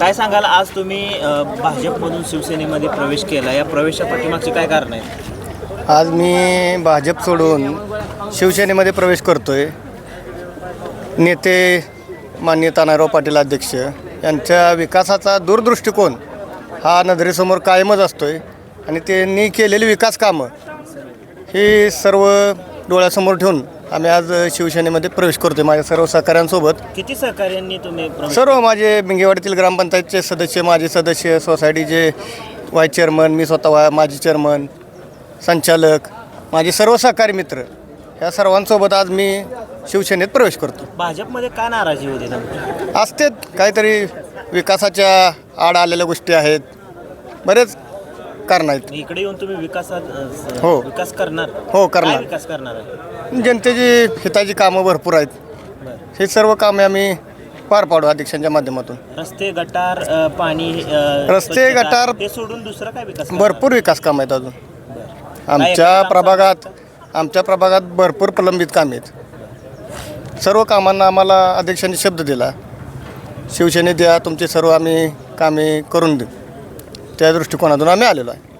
काय सांगाल आज तुम्ही भाजपमधून शिवसेनेमध्ये प्रवेश केला, या प्रवेशापाठीमागची काय कारण आहे? आज मी भाजप सोडून शिवसेनेमध्ये प्रवेश करतोय. नेते माननीय तानाराव पाटील अध्यक्ष यांच्या विकासाचा दूरदृष्टिकोन हा नजरेसमोर कायमच असतोय आणि त्यांनी केलेली विकास कामं ही सर्व डोळ्यासमोर ठेवून आम्ही आज शिवसेनेमध्ये प्रवेश करतोय. माझ्या सर्व सहकाऱ्यांसोबत किती सहकार्यांनी तुम्ही सर्व माझे भिंगेवाडीतील ग्रामपंचायतचे सदस्य, माजी सदस्य, सोसायटीचे व्हाईस चेअरमन, मी स्वतः माजी चेअरमन, संचालक, माझे सर्व सहकारी मित्र या सर्वांसोबत आज मी शिवसेनेत प्रवेश करतो. भाजपमध्ये का नाराजी होती नेमकी? असतेच काहीतरी विकासाच्या आड आलेल्या गोष्टी आहेत, बरेच कारण आहेत. इकडे येऊन तुम्ही हो. विकास करणार? हो, काय करणार. विकास करणार आहे? जनतेची हिताची कामं भरपूर आहेत. बरं. हे सर्व कामे आम्ही पार पाडू अध्यक्षांच्या माध्यमातून. रस्ते, गटार, पाणी, रस्ते, स्वच्छता, गटार हे सोडून दुसरं काय विकास करणार? भरपूर विकास काम आहेत अजून बरं. आमच्या प्रभागात भरपूर प्रलंबित कामे आहेत. सर्व कामांना आम्हाला अध्यक्षांनी शब्द दिला, शिवसेनेत द्या, तुमचे सर्व आम्ही कामे करून देऊ. त्या दृष्टिकोनातून आम्ही आलेलो आहे.